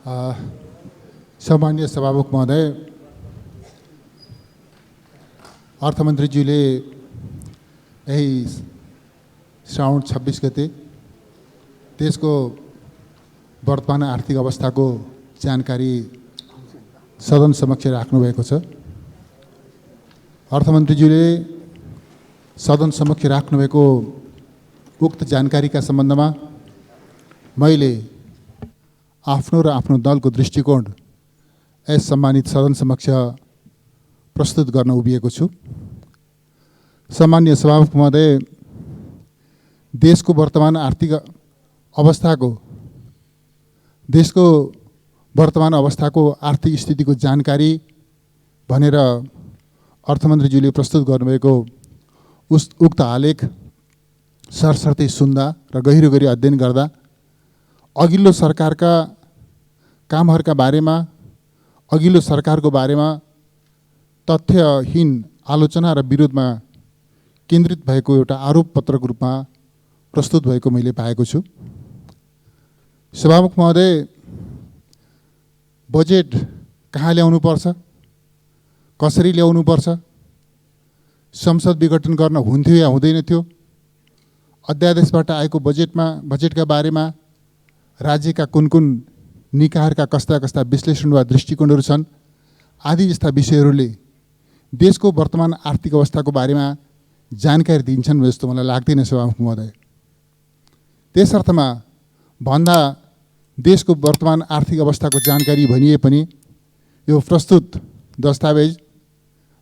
सम्मान्य सभामुख महोदय, अर्थमन्त्रीज्यूले यही श्रावण 26 गते देशको वर्तमान आर्थिक अवस्थाको जानकारी सदन समक्ष राख्नुभएको छ। अर्थमन्त्रीज्यूले सदन समक्ष राख्नुभएको उक्त जानकारीका सम्बन्धमा मैले आफ्नो र आफ्नो दलको दृष्टिकोण यस सम्मानित सदन समक्ष प्रस्तुत गर्न उभिएको छु। सम्मान्य सभामुख महोदय, देशको वर्तमान आर्थिक अवस्थाको आर्थिक स्थितिको जानकारी भनेर अर्थमन्त्रीज्यूले प्रस्तुत गर्नुभएको उक्त आलेख सरसर्ती सुन्दा र गहिरो गरी अध्ययन गर्दा अघिल्लो सरकारका कामहरूका बारेमा, अघिल्लो सरकारको बारेमा तथ्यहीन आलोचना र विरोधमा केन्द्रित भएको एउटा आरोप पत्रको रूपमा प्रस्तुत भएको मैले पाएको छु। सभामुख महोदय, बजेट कहाँ ल्याउनुपर्छ, कसरी ल्याउनुपर्छ, संसद विघटन गर्न हुन्थ्यो या हुँदैन थियो, अध्यादेशबाट आएको बजेटका बारेमा राज्यका कुन कुन निकायहरूका कस्ता कस्ता विश्लेषण वा दृष्टिकोणहरू छन् आदि जस्ता विषयहरूले देशको वर्तमान आर्थिक अवस्थाको बारेमा जानकारी दिन्छन् जस्तो मलाई लाग्दैन सभामुख महोदय। त्यस अर्थमा भन्दा देशको वर्तमान आर्थिक अवस्थाको जानकारी भनिए पनि यो प्रस्तुत दस्तावेज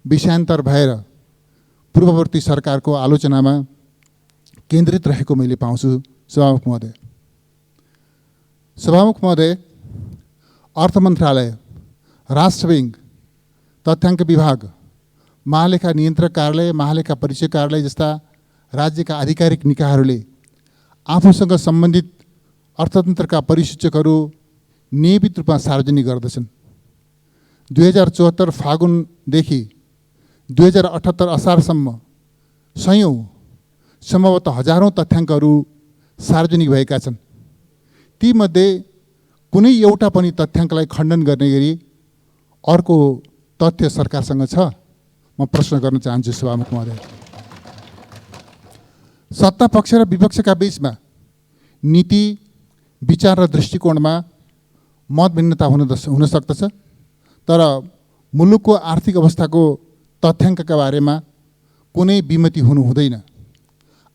विषयान्तर भएर पूर्ववर्ती सरकारको आलोचनामा केन्द्रित रहेको मैले पाउँछु सभामुख महोदय। सभामुख महोदय, अर्थ मन्त्रालय, राष्ट्र ब्याङ्क, तथ्याङ्क विभाग, महालेखा नियन्त्रक कार्यालय, महालेखा परिचय कार्यालय जस्ता राज्यका आधिकारिक निकायहरूले आफूसँग सम्बन्धित अर्थतन्त्रका परिसूचकहरू नियमित रूपमा सार्वजनिक गर्दछन्। 2074 फागुनदेखि 2078 असारसम्म सयौँ, सम्भवतः हजारौँ तथ्याङ्कहरू सार्वजनिक भएका छन्। तीमध्ये कुनै एउटा पनि तथ्याङ्कलाई खण्डन गर्ने गरी अर्को तथ्य सरकारसँग छ? म प्रश्न गर्न चाहन्छु सभामुख महोदय। सत्ता पक्ष र विपक्षका बीचमा नीति, विचार र दृष्टिकोणमा मत भिन्नता हुन सक्दछ, तर मुलुकको आर्थिक अवस्थाको तथ्याङ्कका बारेमा कुनै विमति हुनु हुँदैन।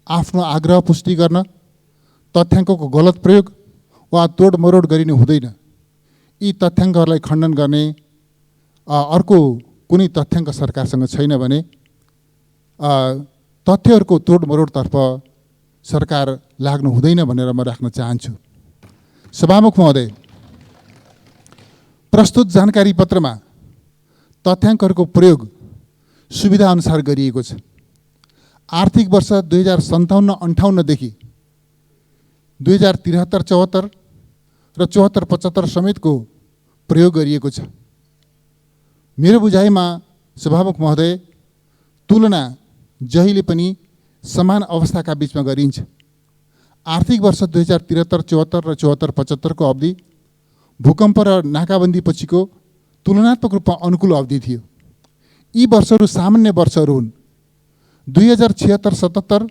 आफ्नो आग्रह पुष्टि गर्न तथ्याङ्कको गलत प्रयोग वा तोडमरोड गरिनु हुँदैन। यी तथ्याङ्कहरूलाई खण्डन गर्ने अर्को कुनै तथ्याङ्क सरकारसँग छैन भने तथ्यहरूको तोडमरोडतर्फ सरकार लाग्नु हुँदैन भनेर म राख्न चाहन्छु। सभामुख महोदय, प्रस्तुत जानकारी पत्रमा तथ्याङ्कहरूको प्रयोग सुविधाअनुसार गरिएको छ। आर्थिक वर्ष 2057-58 देखि 2073-74 र 74-75 समेतको प्रयोग गरिएको छ। मेरो बुझाइमा सभामुख महोदय, तुलना जहिले पनि समान अवस्थाका बीचमा गरिन्छ। आर्थिक वर्ष 2073-74 र 74-75 को अवधि भूकम्प र नाकाबन्दी पछिको तुलनात्मक रूपमा अनुकूल अवधि थियो। यी वर्षहरू सामान्य वर्षहरू हुन्। 2076-77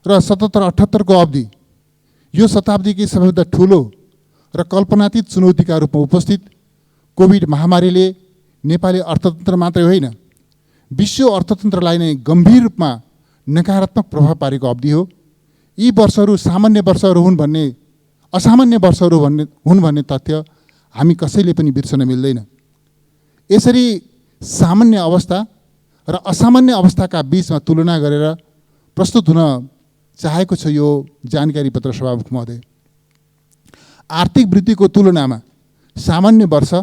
र 77-78 को अवधि यो शताब्दीकै सबैभन्दा ठुलो र कल्पनातीत चुनौतीका रूपमा उपस्थित कोभिड महामारीले नेपाली अर्थतन्त्र मात्रै होइन, विश्व अर्थतन्त्रलाई नै गम्भीर रूपमा नकारात्मक प्रभाव पारेको अवधि हो। यी वर्षहरू सामान्य वर्षहरू हुन् भन्ने, असामान्य वर्षहरू हुन् भन्ने तथ्य हामी कसैले पनि बिर्सन मिल्दैन। यसरी सामान्य अवस्था र असामान्य अवस्थाका बीचमा तुलना गरेर प्रस्तुत हुन चाहेको छ यो जानकारी पत्र सभामुख महोदय। आर्थिक वृद्धिको तुलनामा सामान्य वर्ष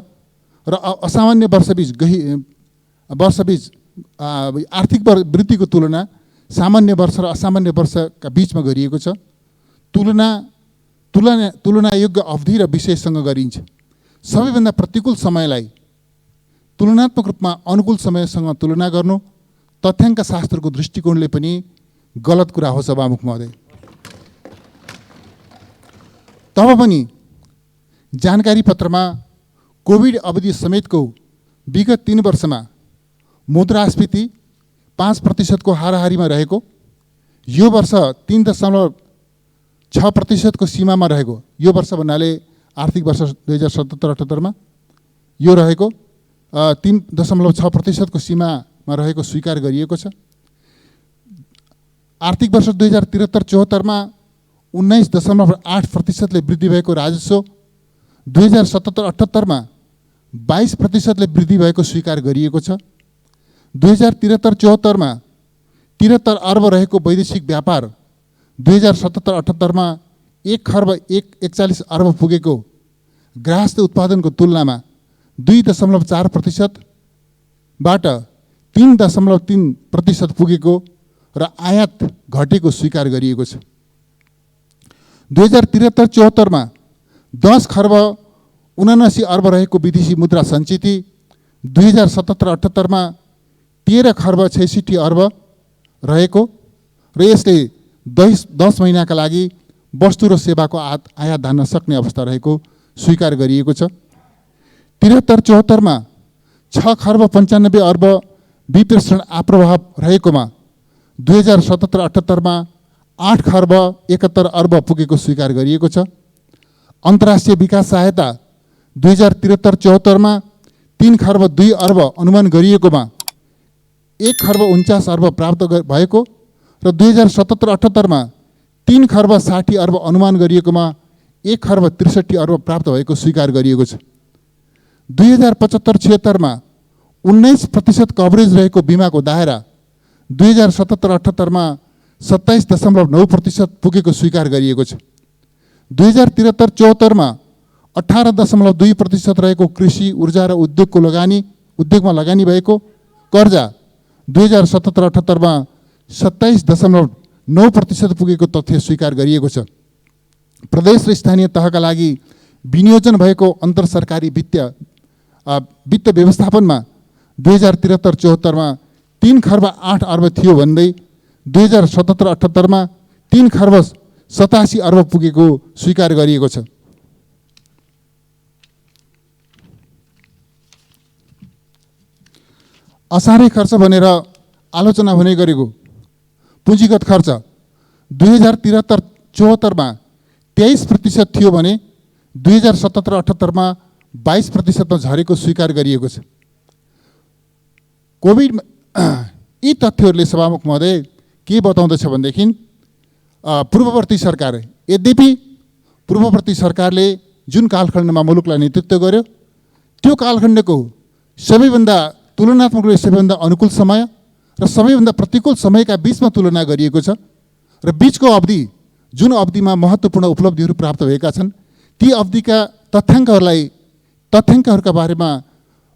र असामान्य वर्षबीच आर्थिक वृद्धिको तुलना सामान्य वर्ष र असामान्य वर्षका बीचमा गरिएको छ। तुलना योग्य अवधि र विषयसँग गरिन्छ। सबैभन्दा प्रतिकूल समयलाई तुलनात्मक रूपमा अनुकूल समयसँग तुलना गर्नु तथ्याङ्क शास्त्रको दृष्टिकोणले पनि गलत कुरा हो सभामुख महोदय। तब पनि जानकारी पत्रमा कोभिड अवधि समेतको विगत 3 वर्षमा मुद्रास्फीति 5% को हाराहारीमा रहेको, यो वर्ष 3.6% को सीमामा रहेको, यो वर्ष भन्नाले आर्थिक वर्ष 2077-78 मा यो रहेको 3.6% को सीमामा रहेको स्वीकार गरिएको छ। आर्थिक वर्ष 2073-74 मा 19.8% ले वृद्धि भएको राजस्व 2077-78 मा 22% ले वृद्धि भएको स्वीकार गरिएको छ। 2073-74 मा 73 अर्ब रहेको वैदेशिक व्यापार 2077-78 मा 1 खर्ब 41 अर्ब पुगेको ग्राहस्थ उत्पादनको तुलनामा 2.4% बाट 3.3% पुगेको र आयात घटेको स्वीकार गरिएको छ। 2073-74 मा 10 खर्ब 79 अर्ब रहेको विदेशी मुद्रा सञ्चिति 2077-78 मा 13 खर्ब 66 अर्ब रहेको र यसले 10 महिनाका लागि वस्तु र सेवाको आयात धान्न सक्ने अवस्था रहेको स्वीकार गरिएको छ। 73-74 मा 6 खर्ब 95 अर्ब विप्रेषण आप्रभाव रहेकोमा 2077-78 मा 8 खर्ब 71 अर्ब पुगेको स्वीकार गरिएको छ। अन्तर्राष्ट्रिय विकास सहायता 2073-74 मा 3 खर्ब 2 अर्ब अनुमान गरिएकोमा 1 खर्ब 49 अर्ब प्राप्त भएको र 2077-78 मा 3 खर्ब 60 अर्ब अनुमान गरिएकोमा 1 खर्ब 63 अर्ब प्राप्त भएको स्वीकार गरिएको छ। 2075-76 मा 19% कभरेज रहेको बिमाको दायरा 2077-78 मा 27.9% पुगेको स्वीकार गरिएको छ। 2073-74 मा 18.2% रहेको कृषि, ऊर्जा र उद्योगमा लगानी भएको कर्जा 2077-78 मा 27.9% पुगेको तथ्य स्वीकार गरिएको छ। प्रदेश र स्थानीय तहका लागि विनियोजन भएको अन्तर सरकारी वित्त व्यवस्थापनमा 2073-74 मा 3 खर्ब 8 अर्ब थियो भन्दै 2077-78 मा 3 खर्ब 87 अर्ब पुगेको स्वीकार गरिएको छ। असारे खर्च भनेर आलोचना हुने गरेको पुँजीगत खर्च 2073-74 मा 23% थियो भने 2077-78 मा 22% मा झरेको स्वीकार गरिएको छ। कोभिड यी तथ्यहरूले सभामुख महोदय के बताउँदछ भनेदेखि पूर्ववर्ती सरकार, यद्यपि पूर्ववर्ती सरकारले जुन कालखण्डमा मुलुकलाई नेतृत्व गर्यो त्यो कालखण्डको सबैभन्दा तुलनात्मक रूपले सबैभन्दा अनुकूल समय र सबैभन्दा प्रतिकूल समयका बिचमा तुलना गरिएको छ र बिचको अवधि जुन अवधिमा महत्त्वपूर्ण उपलब्धिहरू प्राप्त भएका छन् ती अवधिका तथ्याङ्कहरूका बारेमा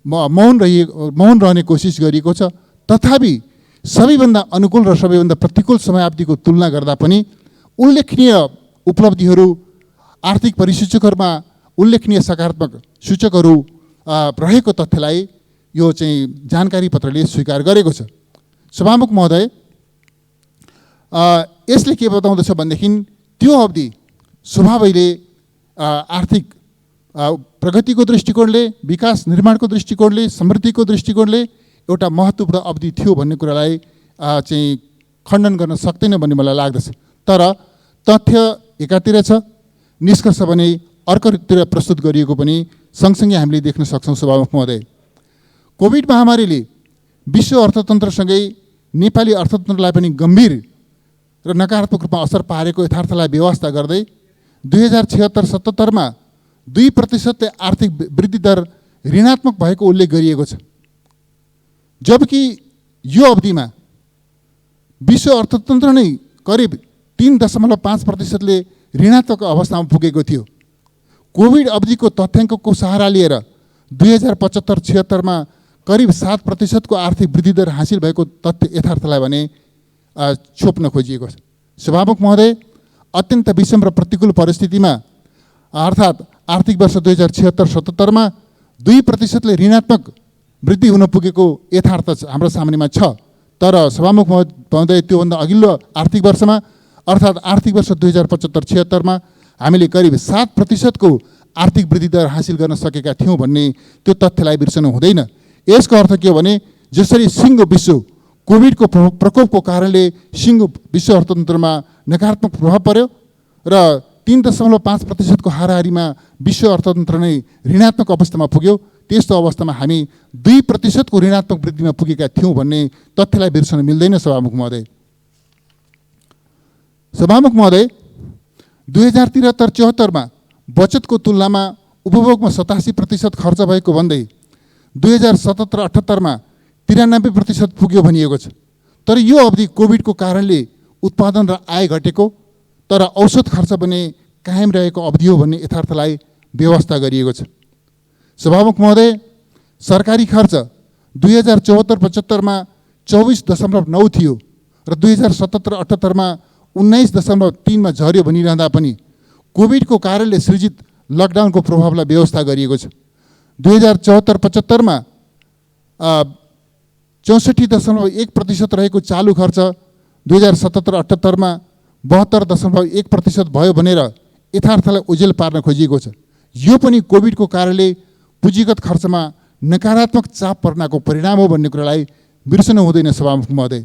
मौन रहने कोसिस गरिएको छ। तथापि सबैभन्दा अनुकूल र सबैभन्दा प्रतिकूल समयावधिको तुलना गर्दा पनि उल्लेखनीय उपलब्धिहरू, आर्थिक परिसूचकहरूमा उल्लेखनीय सकारात्मक सूचकहरू रहेको तथ्यलाई यो चाहिँ जानकारी पत्रले स्वीकार गरेको छ। सभामुख महोदय, यसले के बताउँदछ भनेदेखि त्यो अवधि स्वभावैले आर्थिक प्रगतिको दृष्टिकोणले, विकास निर्माणको दृष्टिकोणले, समृद्धिको दृष्टिकोणले एउटा महत्त्वपूर्ण अवधि थियो भन्ने कुरालाई चाहिँ खण्डन गर्न सक्दैन भन्ने मलाई लाग्दछ। तर तथ्य एकातिर छ, निष्कर्ष भने अर्कोतिर प्रस्तुत गरिएको पनि सँगसँगै हामीले देख्न सक्छौँ। सभामुख महोदय, कोभिड महामारीले विश्व अर्थतन्त्रसँगै नेपाली अर्थतन्त्रलाई पनि गम्भीर र नकारात्मक रूपमा असर पारेको यथार्थलाई व्यवस्था गर्दै 2076-77 मा 2% आर्थिक वृद्धि दर ऋणात्मक भएको उल्लेख गरिएको छ। जबकि यो अवधिमा विश्व अर्थतन्त्र नै करिब 3.5% ले ऋणात्मक अवस्थामा पुगेको थियो। कोभिड अवधिको तथ्याङ्कको सहारा लिएर 2075-76 मा करिब 7% को आर्थिक वृद्धि दर हासिल भएको तथ्य यथार्थलाई भने छोप्न खोजिएको छ। सभामुख महोदय, अत्यन्त विषम र प्रतिकूल परिस्थितिमा अर्थात् आर्थिक वर्ष 2076-77 मा 2% ले ऋणात्मक वृद्धि हुन पुगेको यथार्थ हाम्रो सामनेमा छ। तर सभामुख महोदय, त्योभन्दा अघिल्लो आर्थिक वर्षमा अर्थात् आर्थिक वर्ष 2075-76 मा हामीले करिब 7% को आर्थिक वृद्धि दर हासिल गर्न सकेका थियौँ भन्ने त्यो तथ्यलाई बिर्सनु हुँदैन। यसको अर्थ के हो भने जसरी सिङ्गो विश्व कोभिडको प्रकोपको कारणले सिङ्गो विश्व अर्थतन्त्रमा नकारात्मक प्रभाव पर्यो र 3.5% हाराहारीमा विश्व अर्थतन्त्र नै ऋणात्मक अवस्थामा पुग्यो, त्यस्तो अवस्थामा हामी 2% ऋणात्मक वृद्धिमा पुगेका थियौँ भन्ने तथ्यलाई बिर्सन मिल्दैन। सभामुख महोदय, 2073-74 बचतको तुलनामा उपभोगमा 87% खर्च भएको भन्दै 2077-78 93% पुग्यो भनिएको छ। तर यो अवधि कोभिडको कारणले उत्पादन र आय घटेको तर औसत खर्च पनि कायम रहेको अवधि हो भन्ने यथार्थलाई व्यवस्था गरिएको छ। सभामुख महोदय, सरकारी खर्च 2074-75 24.9 थियो र 2077-78 19.3 झर्यो भनिरहँदा पनि कोभिडको कारणले सृजित लकडाउनको प्रभावलाई व्यवस्था गरिएको छ। 2074-75 64.1% रहेको चालु खर्च 2077-78 72.1% भयो भनेर यथार्थलाई ओझेल पार्न खोजिएको छ। यो पनि कोभिडको कारणले पुँजीगत खर्चमा नकारात्मक चाप पर्नको परिणाम हो भन्ने कुरालाई बिर्सनु हुँदैन। सभामुख महोदय,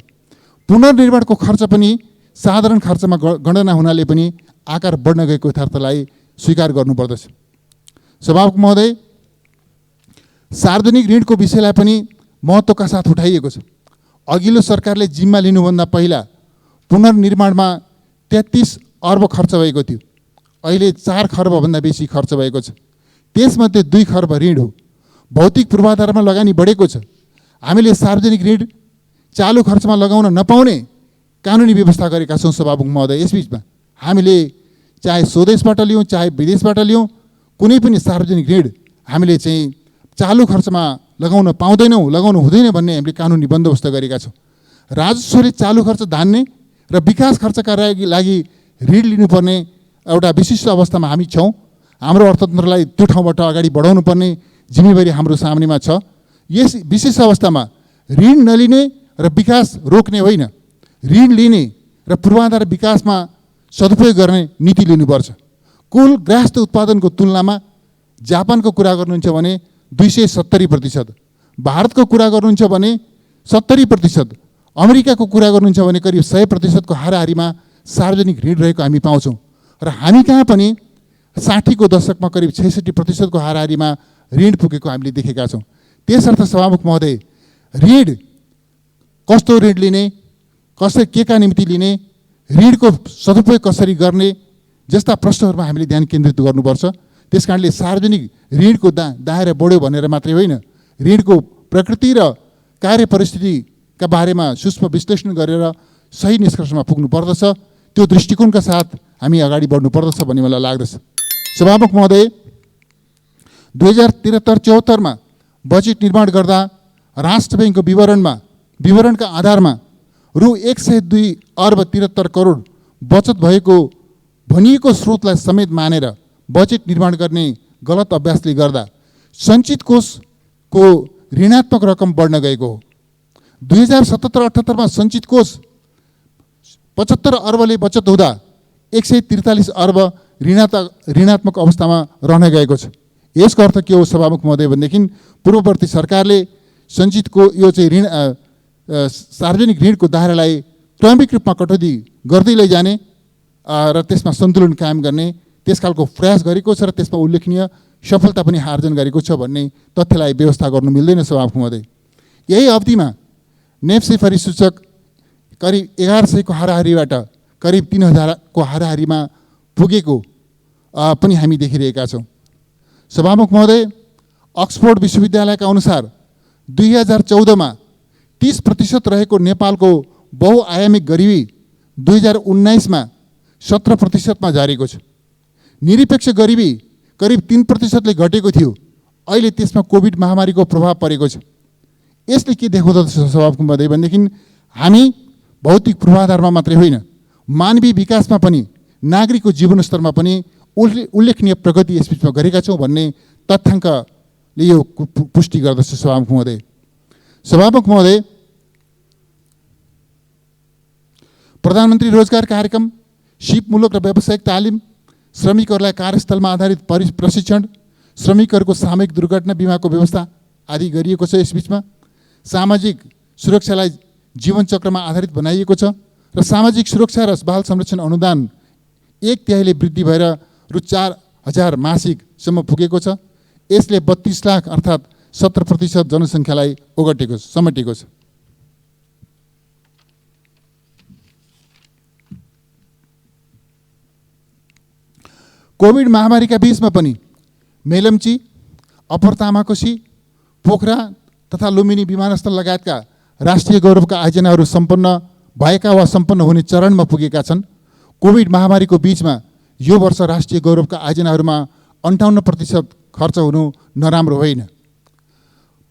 पुनर्निर्माणको खर्च पनि साधारण खर्चमा गणना हुनाले पनि आकार बढ्न गएको यथार्थलाई स्वीकार गर्नुपर्दछ। सभामुख महोदय, सार्वजनिक ऋणको विषयलाई पनि महत्त्वका साथ उठाइएको छ। अघिल्लो सरकारले जिम्मा लिनुभन्दा पहिला पुनर्निर्माणमा 33 अर्ब खर्च भएको थियो, अहिले 4 खर्बभन्दा बेसी खर्च भएको छ। त्यसमध्ये 2 खर्ब ऋण हो। भौतिक पूर्वाधारमा लगानी बढेको छ। हामीले सार्वजनिक ऋण चालु खर्चमा लगाउन नपाउने कानुनी व्यवस्था गरेका छौँ। सभामुख महोदय, यसबिचमा हामीले चाहे स्वदेशबाट लियौँ चाहे विदेशबाट लियौँ कुनै पनि सार्वजनिक ऋण हामीले चाहिँ चालु खर्चमा लगाउन पाउँदैनौँ, लगाउनु हुँदैन भन्ने हामीले कानुनी बन्दोबस्त गरेका छौँ। राजस्वले चालु खर्च धान्ने र विकास खर्चका लागि ऋण लिनुपर्ने एउटा विशिष्ट अवस्थामा हामी छौँ। हाम्रो अर्थतन्त्रलाई त्यो ठाउँबाट अगाडि बढाउनु पर्ने जिम्मेवारी हाम्रो सामनेमा छ। यस विशेष अवस्थामा ऋण नलिने र विकास रोक्ने होइन, ऋण लिने र पूर्वाधार विकासमा सदुपयोग गर्ने नीति लिनुपर्छ। कुल ग्राहस्थ उत्पादनको तुलनामा जापानको कुरा गर्नुहुन्छ भने 270%, भारतको कुरा गर्नुहुन्छ भने 70%, अमेरिकाको कुरा गर्नुहुन्छ भने करिब 100% को हाराहारीमा सार्वजनिक ऋण रहेको हामी पाउँछौँ र हामी कहाँ पनि 60 को दशकमा करिब 66% को हाराहारीमा ऋण पुगेको हामीले देखेका छौँ। त्यसर्थ सभामुख महोदय, ऋण कस्तो ऋण लिने, कसरी के का निम्ति लिने, ऋणको सदुपयोग कसरी गर्ने जस्ता प्रश्नहरूमा हामीले ध्यान केन्द्रित गर्नुपर्छ। त्यसकारणले सार्वजनिक ऋणको दायरा बढ्यो भनेर मात्रै होइन, ऋणको प्रकृति र कार्य परिस्थितिका बारेमा सूक्ष्म विश्लेषण गरेर सही निष्कर्षमा पुग्नु पर्दछ। त्यो दृष्टिकोणका साथ हामी अगाडि बढ्नु पर्दछ भन्ने मलाई लाग्दछ। सभामुख महोदय, 2073-74 बजेट निर्माण गर्दा राष्ट्र ब्याङ्कको विवरणका आधारमा रु 102 अर्ब 73 करोड बचत भएको भनिएको स्रोतलाई समेत मानेर बजेट निर्माण गर्ने गलत अभ्यासले गर्दा सञ्चित कोषको ऋणात्मक रकम बढ्न गएको हो। 2077-78 सञ्चित कोष 75 अर्बले बचत हुँदा 143 अर्ब ऋणात्मक अवस्थामा रहन गएको छ। यसको अर्थ के हो सभामुख महोदय भनेदेखि पूर्ववर्ती सरकारले सञ्चितको यो चाहिँ ऋण सार्वजनिक ऋणको दायरालाई क्रमिक रूपमा कटौती गर्दै लैजाने र त्यसमा सन्तुलन कायम गर्ने त्यसकालको प्रयास गरेको छ र त्यसमा उल्लेखनीय सफलता पनि आर्जन गरेको छ भन्ने तथ्यलाई व्यवस्था गर्नु मिल्दैन। सभामुख महोदय, यही अवधिमा नेप्सेफरी सूचक करिब 1100 को हाराहारीबाट करिब 3000 को हाराहारीमा पुगेको पनि हामी देखिरहेका छौँ। सभामुख महोदय, अक्सफोर्ड विश्वविद्यालयका अनुसार 2014 30% रहेको नेपालको बहुआयामिक गरिबी 2019 17% झरेको छ। निरपेक्ष गरिबी करिब 3% घटेको थियो, अहिले त्यसमा कोभिड महामारीको प्रभाव परेको छ। यसले के देखाउँदछ सभामुख महोदय भनेदेखि हामी भौतिक पूर्वाधारमा मात्रै होइन, मानवीय विकासमा पनि नागरिकको जीवनस्तरमा पनि उल्लेखनीय प्रगति यसबिचमा गरेका छौँ भन्ने तथ्याङ्कले यो पुष्टि गर्दछ। सभामुख महोदय, प्रधानमन्त्री रोजगार कार्यक्रम, सिपमूलक र व्यावसायिक तालिम, श्रमिकहरूलाई कार्यस्थलमा आधारित प्रशिक्षण, श्रमिकहरूको सामूहिक दुर्घटना बिमाको व्यवस्था आदि गरिएको छ। यसबीचमा सामाजिक सुरक्षालाई जीवनचक्रमा आधारित बनाइएको छ र सामाजिक सुरक्षा र बाल संरक्षण अनुदान 1/3 वृद्धि भएर रु 4,000 मासिकसम्म पुगेको छ। यसले 32 लाख अर्थात् 70% जनसङ्ख्यालाई समेटेको छ। कोभिड महामारीका बीचमा पनि मेलम्ची, अप्पर तामाकोसी, पोखरा तथा लुम्बिनी विमानस्थल लगायतका राष्ट्रिय गौरवका आयोजनाहरू सम्पन्न भएका वा सम्पन्न हुने चरणमा पुगेका छन्। कोभिड महामारीको बीचमा यो वर्ष राष्ट्रिय गौरवका आयोजनाहरूमा 58% खर्च हुनु नराम्रो होइन।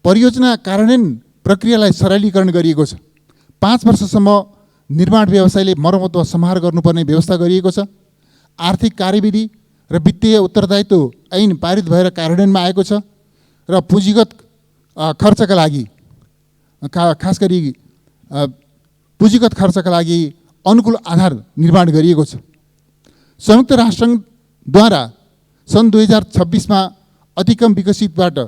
परियोजना कार्यान्वयन प्रक्रियालाई सरलीकरण गरिएको छ। 5 वर्षसम्म निर्माण व्यवसायले मर्मत वा सम्हार गर्नुपर्ने व्यवस्था गरिएको छ। आर्थिक कार्यविधि र वित्तीय उत्तरदायित्व ऐन पारित भएर कार्यान्वयनमा आएको छ र पुँजीगत खर्चका लागि खास गरी पुँजीगत खर्चका लागि अनुकूल आधार निर्माण गरिएको छ। संयुक्त राष्ट्रद्वारा सन् 2026मा अति कम विकसितबाट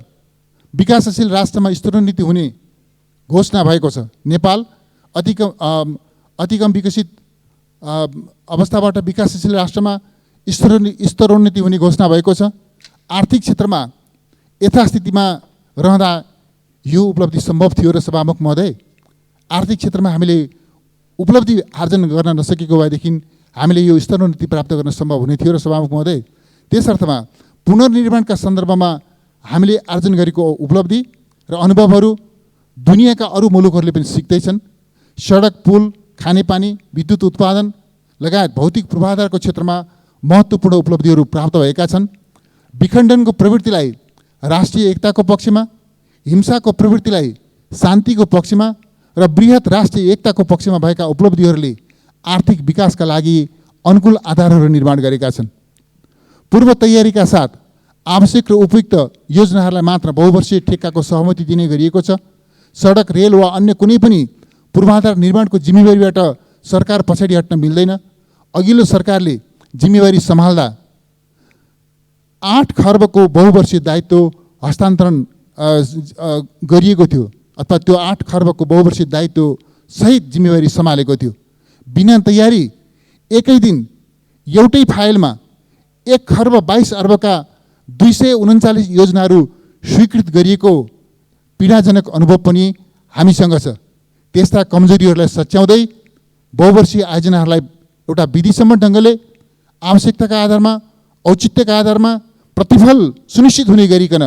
विकासशील राष्ट्रमा स्तरोन्नति हुने घोषणा भएको छ। नेपाल अति कम विकसित अवस्थाबाट विकासशील राष्ट्रमा स्तरोन्नति हुने घोषणा भएको छ। आर्थिक क्षेत्रमा यथास्थितिमा रहँदा यो उपलब्धि सम्भव थियो र सभामुख महोदय, आर्थिक क्षेत्रमा हामीले उपलब्धि आर्जन गर्न नसकेको भएदेखि हामीले यो स्तरोन्नति प्राप्त गर्न सम्भव हुने थियो र सभामुख महोदय, त्यस अर्थमा पुनर्निर्माणका सन्दर्भमा हामीले आर्जन गरेको उपलब्धि र अनुभवहरू दुनियाँका अरू मुलुकहरूले पनि सिक्दैछन्। सडक, पुल, खानेपानी, विद्युत उत्पादन लगायत भौतिक पूर्वाधारको क्षेत्रमा महत्त्वपूर्ण उपलब्धिहरू प्राप्त भएका छन्। विखण्डनको प्रवृत्तिलाई राष्ट्रिय एकताको पक्षमा, हिंसाको प्रवृत्तिलाई शान्तिको पक्षमा र बृहत राष्ट्रिय एकताको पक्षमा भएका उपलब्धिहरूले आर्थिक विकासका लागि अनुकूल आधारहरू निर्माण गरेका छन्। पूर्व तयारीका साथ आवश्यक र उपयुक्त योजनाहरूलाई मात्र बहुवर्षीय ठेक्काको सहमति दिने गरिएको छ। सडक, रेल वा अन्य कुनै पनि पूर्वाधार निर्माणको जिम्मेवारीबाट सरकार पछाडि हट्न मिल्दैन। अघिल्लो सरकारले जिम्मेवारी सम्हाल्दा 8 खर्बको बहुवर्षीय दायित्व हस्तान्तरण गरिएको थियो अथवा त्यो 8 खर्बको बहुवर्षीय दायित्व सहित जिम्मेवारी सम्हालेको थियो। बिना तयारी एकै दिन एउटै फाइलमा 1 खर्ब 22 अर्बका 239 योजनाहरू स्वीकृत गरिएको पीडाजनक अनुभव पनि हामीसँग छ। त्यस्ता कमजोरीहरूलाई सच्याउँदै बहुवर्षीय आयोजनाहरूलाई एउटा विधिसम्म ढङ्गले आवश्यकताका आधारमा, औचित्यका आधारमा, प्रतिफल सुनिश्चित हुने गरिकन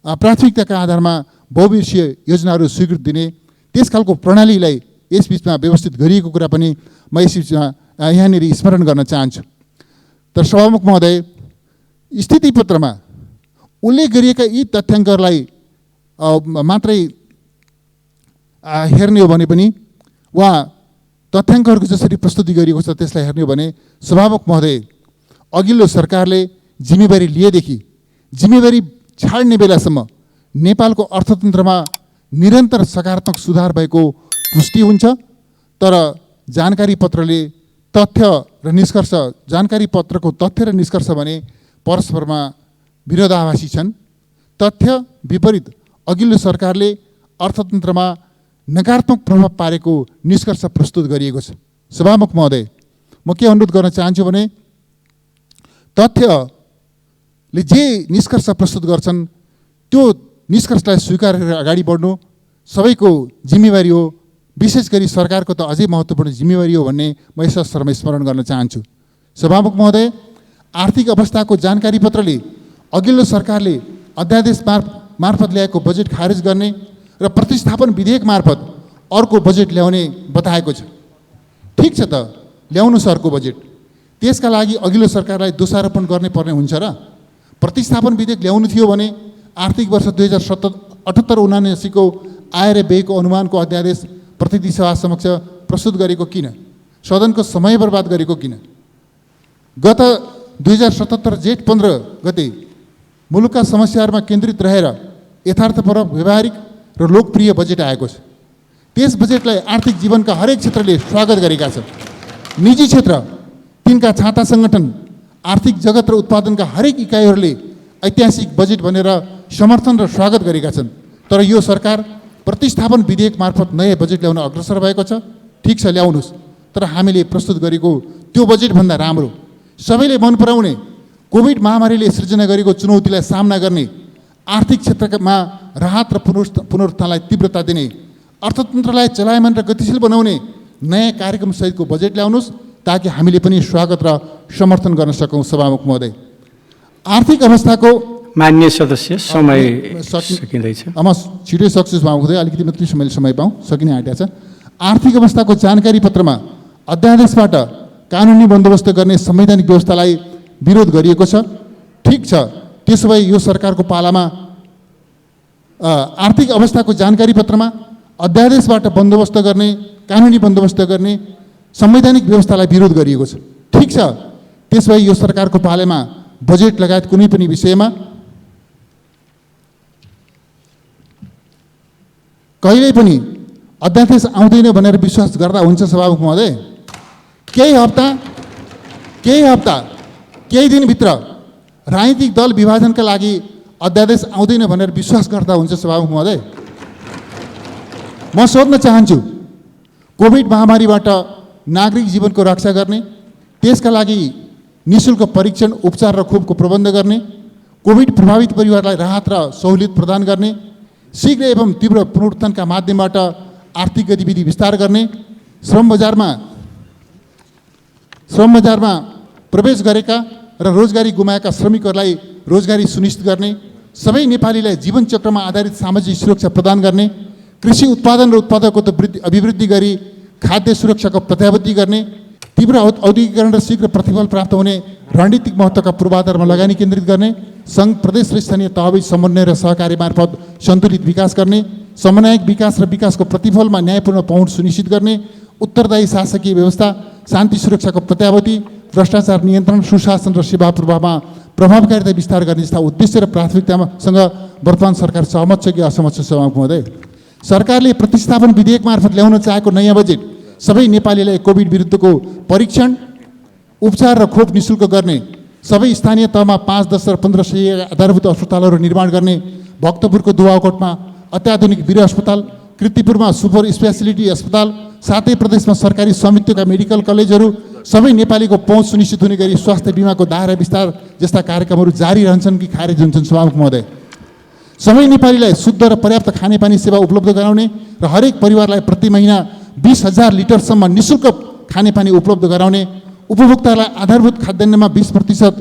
प्राथमिकताका आधारमा बहुवर्षीय योजनाहरू स्वीकृत दिने त्यस खालको प्रणालीलाई यसबीचमा व्यवस्थित गरिएको कुरा पनि म यसबीचमा यहाँनिर स्मरण गर्न चाहन्छु। तर सभामुख महोदय, स्थितिपत्रमा उल्लेख गरिएका यी तथ्याङ्कहरूलाई मात्रै हेर्ने हो भने पनि वा तथ्याङ्कहरूको जसरी प्रस्तुति गरिएको छ त्यसलाई हेर्ने हो भने सभामुख महोदय, अघिल्लो सरकारले जिम्मेवारी लिएदेखि जिम्मेवारी छाड्ने बेलासम्म नेपालको अर्थतन्त्रमा निरन्तर सकारात्मक सुधार भएको पुष्टि हुन्छ। तर जानकारी पत्रले तथ्य र निष्कर्ष, जानकारी पत्रको तथ्य र निष्कर्ष भने परस्परमा विरोधाभासी छन्। तथ्य विपरीत अघिल्लो सरकारले अर्थतन्त्रमा नकारात्मक प्रभाव पारेको निष्कर्ष प्रस्तुत गरिएको छ। सभामुख महोदय, म के अनुरोध गर्न चाहन्छु भने तथ्यले जे निष्कर्ष प्रस्तुत गर्छन् त्यो निष्कर्षलाई स्वीकार गरेर अगाडि बढ्नु सबैको जिम्मेवारी हो। विशेष गरी सरकारको त अझै महत्त्वपूर्ण जिम्मेवारी हो भन्ने म यस अवसरमा स्मरण गर्न चाहन्छु। सभामुख महोदय, आर्थिक अवस्थाको जानकारी पत्रले अघिल्लो सरकारले अध्यादेश मार्फत ल्याएको बजेट खारेज गर्ने र प्रतिस्थापन विधेयक मार्फत अर्को बजेट ल्याउने बताएको छ। ठिक छ त, ल्याउनु सरको बजेट। त्यसका लागि अघिल्लो सरकारलाई दोषारोपण गर्ने पर्ने हुन्छ र? प्रतिस्थापन विधेयक ल्याउनु थियो भने आर्थिक वर्ष 2078-79 को आय र व्ययको अनुमानको अध्यादेश प्रतिनिधि सभा समक्ष प्रस्तुत गरेको किन? सदनको समय बर्बाद गरेको किन? गत 2077 जेठ 15 गते मुलुकका समस्याहरूमा केन्द्रित रहेर यथार्थपूर्ण, व्यावहारिक र लोकप्रिय बजेट आएको छ। त्यस बजेटलाई आर्थिक जीवनका हरेक क्षेत्रले स्वागत गरेका छन्। निजी क्षेत्र, तिनका छाता सङ्गठन आर्थिक जगत र उत्पादनका हरेक इकाइहरूले ऐतिहासिक बजेट भनेर समर्थन र स्वागत गरेका छन्। तर यो सरकार प्रतिस्थापन विधेयक मार्फत नयाँ बजेट ल्याउन अग्रसर भएको छ। ठिक छ, ल्याउनुहोस्, तर हामीले प्रस्तुत गरेको त्यो बजेटभन्दा राम्रो, सबैले मन पराउने, कोभिड महामारीले सृजना गरेको चुनौतीलाई सामना गर्ने, आर्थिक क्षेत्रमा राहत र पुनरुत्थानलाई तीव्रता दिने, अर्थतन्त्रलाई चलायमान र गतिशील बनाउने नयाँ कार्यक्रम सहितको बजेट ल्याउनुहोस्, ताकि हामीले पनि स्वागत र समर्थन गर्न सकौँ। सभामुख महोदय, आर्थिक अवस्थाको मान्य सदस्य समय सकिँदैछ। म छिटै सक्छु सभामुख महोदय, अलिकति मात्रै समय पाऊँ, सकिने आँटेको छ। आर्थिक अवस्थाको जानकारी पत्रमा अध्यादेशबाट कानुनी बन्दोबस्त गर्ने संवैधानिक व्यवस्थालाई विरोध गरिएको छ। ठिक छ, त्यसो भए यो सरकारको पालामा आर्थिक अवस्थाको जानकारी पत्रमा अध्यादेशबाट बन्दोबस्त गर्ने, कानुनी बन्दोबस्त गर्ने संवैधानिक व्यवस्थालाई विरोध गरिएको छ। ठिक छ, त्यसो भए यो सरकारको पालामा बजेट लगायत कुनै पनि विषयमा कहिल्यै पनि अध्यादेश आउँदैन भनेर विश्वास गर्दा हुन्छ सभामुख महोदय? केही हप्ता केही दिनभित्र राजनीतिक दल विभाजनका लागि अध्यादेश आउँदैन भनेर विश्वास गर्दा हुन्छ सभामुख महोदय? म सोध्न चाहन्छु, कोभिड महामारीबाट नागरिक जीवनको रक्षा गर्ने, त्यसका लागि निःशुल्क परीक्षण, उपचार र खोपको प्रबन्ध गर्ने, कोभिड प्रभावित परिवारलाई राहत र सहुलियत प्रदान गर्ने, शीघ्र एवं तीव्र पुनरुत्थानका माध्यमबाट आर्थिक गतिविधि विस्तार गर्ने, श्रम बजारमा प्रवेश गरेका र रोजगारी गुमाएका श्रमिकहरूलाई रोजगारी सुनिश्चित गर्ने, सबै नेपालीलाई जीवन चक्रमा आधारित सामाजिक सुरक्षा प्रदान गर्ने, कृषि उत्पादन र उत्पादकत्व अभिवृद्धि गरी खाद्य सुरक्षाको प्रत्याभूति गर्ने, तीव्र औद्योगिकरण र शीघ्र प्रतिफल प्राप्त हुने रणनीतिक महत्त्वका पूर्वाधारमा लगानी केन्द्रित गर्ने, सङ्घ प्रदेश र स्थानीय तहबीच समन्वय र सहकारी मार्फत सन्तुलित विकास गर्ने, समन्वयक विकास र विकासको प्रतिफलमा न्यायपूर्ण पहुँच सुनिश्चित गर्ने, उत्तरदायी शासकीय व्यवस्था, शान्ति सुरक्षाको प्रत्याभूति, भ्रष्टाचार नियन्त्रण, सुशासन र सेवा प्रवाहमा प्रभावकारिता विस्तार गर्ने जस्ता उद्देश्य र प्राथमिकतासँग वर्तमान सरकार सहमत छ कि असहमत छ सभामुख महोदय? सरकारले प्रतिस्थापन विधेयक मार्फत ल्याउन चाहेको नयाँ बजेट सबै नेपालीलाई कोभिड विरुद्धको परीक्षण, उपचार र खोप निःशुल्क गर्ने, सबै स्थानीय तहमा 5, 10 र 15 सय आधारभूत अस्पतालहरू निर्माण गर्ने, भक्तपुरको दुवाकोटमा अत्याधुनिक वीर अस्पताल, कृतिपुरमा सुपर स्पेसियालिटी अस्पताल, सातै प्रदेशमा सरकारी स्वामित्वका मेडिकल कलेजहरू, सबै नेपालीको पहुँच सुनिश्चित हुने गरी स्वास्थ्य बिमाको दायरा विस्तार जस्ता कार्यक्रमहरू जारी रहन्छन् कि खारेज हुन्छन् सभामुख महोदय? सबै नेपालीलाई शुद्ध र पर्याप्त खानेपानी सेवा उपलब्ध गराउने र हरेक परिवारलाई प्रति महिना 20,000 लिटरसम्म निःशुल्क खानेपानी उपलब्ध गराउने, उपभोक्तालाई आधारभूत खाद्यान्नमा 20%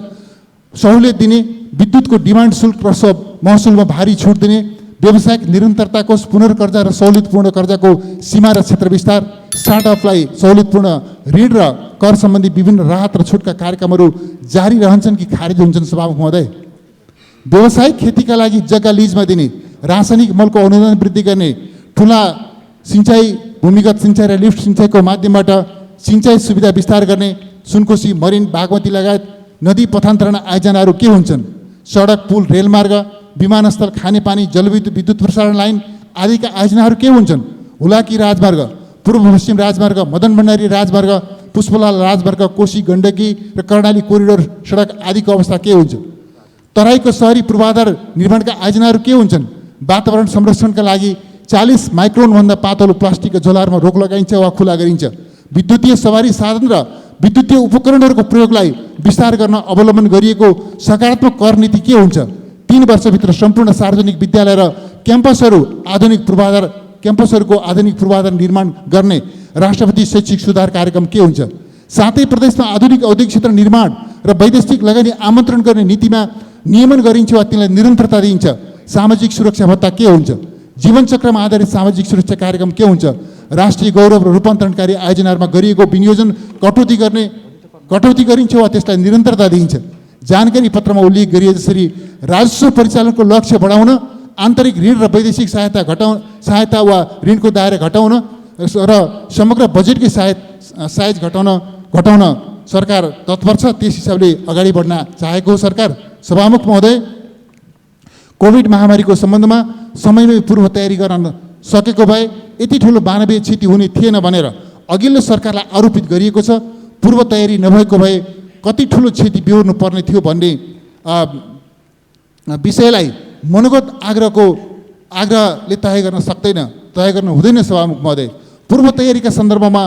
सहुलियत दिने, विद्युतको डिमान्ड शुल्क र महसुलमा भारी छुट दिने, व्यावसायिक निरन्तरताको पुनर्कर्जा र सहुलियतपूर्ण कर्जाको सीमा र क्षेत्र विस्तार, स्टार्टअपलाई सहुलियतपूर्ण ऋण र कर सम्बन्धी विभिन्न राहत र छुटका कार्यक्रमहरू जारी रहन्छन् कि खारेज हुन्छन् सभामुख महोदय? व्यावसायिक खेतीका लागि जग्गा लिजमा दिने, रासायनिक मलको अनुदान वृद्धि गर्ने, ठुला सिँचाइ, भूमिगत सिँचाइ र लिफ्ट सिँचाइको माध्यमबाट सिँचाइ सुविधा विस्तार गर्ने, सुनकोशी, मरिन, बागमती लगायत नदी पथान्तरण आयोजनाहरू के हुन्छन्? सडक, पुल, रेलमार्ग, विमानस्थल, खानेपानी, जलविद्युत, विद्युत प्रसारण लाइन आदिका आयोजनाहरू के हुन्छन्? हुलाकी राजमार्ग, पूर्व पश्चिम राजमार्ग, मदन भण्डारी राजमार्ग, पुष्पलाल राजमार्ग, कोशी गण्डकी र कर्णाली कोरिडोर सडक आदिको अवस्था के हुन्छ? तराईको सहरी पूर्वाधार निर्माणका आयोजनाहरू के हुन्छन्? वातावरण संरक्षणका लागि 40 माइक्रोनभन्दा पातलो प्लास्टिकको झोलाहरूमा रोक लगाइन्छ वा खुला गरिन्छ। विद्युतीय सवारी साधन र विद्युतीय उपकरणहरूको प्रयोगलाई विस्तार गर्न अवलम्बन गरिएको सकारात्मक कर नीति के हुन्छ? 3 वर्षभित्र सम्पूर्ण सार्वजनिक विद्यालय र क्याम्पसहरूको आधुनिक पूर्वाधार निर्माण गर्ने राष्ट्रपति शैक्षिक सुधार कार्यक्रम के हुन्छ? सातै प्रदेशमा आधुनिक औद्योगिक क्षेत्र निर्माण र वैदेशिक लगानी आमन्त्रण गर्ने नीतिमा नियमन गरिन्छ वा तिनलाई निरन्तरता दिइन्छ? सामाजिक सुरक्षा भत्ता के हुन्छ? जीवन चक्रमा आधारित सामाजिक सुरक्षा कार्यक्रम के हुन्छ? राष्ट्रिय गौरव र रूपान्तरणकारी आयोजनाहरूमा गरिएको विनियोजन कटौती गरिन्छ वा त्यसलाई निरन्तरता दिइन्छ? जानकारी पत्रमा उल्लेख गरिए जसरी राजस्व परिचालनको लक्ष्य बढाउन, आन्तरिक ऋण र वैदेशिक सहायता वा ऋणको दायरा घटाउन र समग्र बजेटकै साइज घटाउन सरकार तत्पर छ। त्यस हिसाबले अगाडि बढ्न चाहेको सरकार। सभामुख महोदय, कोभिड महामारीको सम्बन्धमा समयमै पूर्व तयारी गर्न सकेको भए यति ठुलो मानवीय क्षति हुने थिएन भनेर अघिल्लो सरकारलाई आरोपित गरिएको छ। पूर्व तयारी नभएको भए कति ठुलो क्षति बिहोर्नु पर्ने थियो भन्ने विषयलाई मनोगत आग्रहले तय गर्न सक्दैन, तय गर्न हुँदैन सभामुख महोदय। पूर्व तयारीका सन्दर्भमा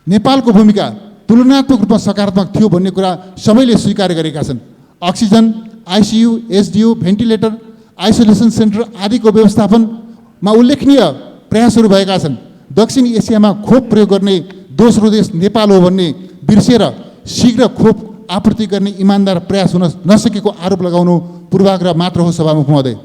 नेपालको भूमिका तुलनात्मक रूपमा सकारात्मक थियो भन्ने कुरा सबैले स्वीकार गरेका छन्। Oxygen, ICU, SDU, ventilator, isolation centre आदिको व्यवस्थापनमा उल्लेखनीय प्रयासहरू भएका छन्। दक्षिण एसियामा खोप प्रयोग गर्ने दोस्रो देश नेपाल हो भन्ने बिर्सेर शीघ्र खोप आपूर्ति गर्ने इमान्दार प्रयास हुन नसकेको आरोप लगाउनु पूर्वाग्रह मात्र हो सभामुख महोदय।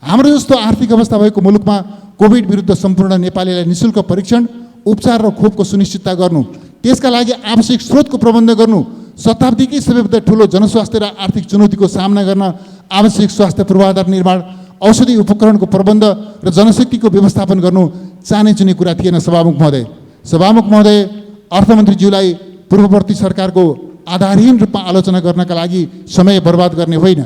हाम्रो जस्तो आर्थिक अवस्था भएको मुलुकमा कोभिड विरुद्ध सम्पूर्ण नेपालीलाई निःशुल्क परीक्षण, उपचार र खोपको सुनिश्चितता गर्नु, त्यसका लागि आवश्यक स्रोतको प्रबन्ध गर्नु, शताब्दीकै सबैभन्दा ठुलो जनस्वास्थ्य र आर्थिक चुनौतीको सामना गर्न आवश्यक स्वास्थ्य पूर्वाधार निर्माण, औषधि उपकरणको प्रबन्ध र जनशक्तिको व्यवस्थापन गर्नु चाने चुने कुरा थिएन सभामुख महोदय। सभामुख महोदय, अर्थमन्त्रीज्यूलाई पूर्ववर्ती सरकारको आधारहीन रूपमा आलोचना गर्नका लागि समय बर्बाद गर्ने होइन।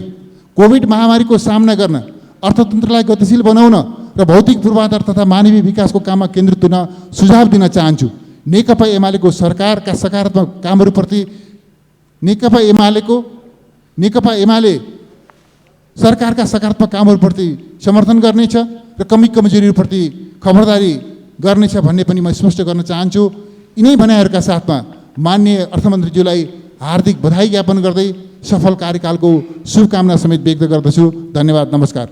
कोभिड महामारीको सामना गर्न, अर्थतन्त्रलाई गतिशील बनाउन र भौतिक पूर्वाधार तथा मानवीय विकासको काममा केन्द्रित हुन सुझाव दिन चाहन्छु। नेकपा एमालेको सरकारका सकारात्मक कामहरूप्रति नेकपा एमाले सरकारका सकारात्मक कामहरूप्रति समर्थन गर्नेछ र कमी कमजोरीहरूप्रति खबरदारी गर्नेछ भन्ने पनि म स्पष्ट गर्न चाहन्छु। यिनै भनाइहरूका साथमा माननीय अर्थमन्त्रीज्यूलाई हार्दिक बधाई ज्ञापन गर्दै सफल कार्यकालको शुभकामना समेत व्यक्त गर्दछु। धन्यवाद, नमस्कार।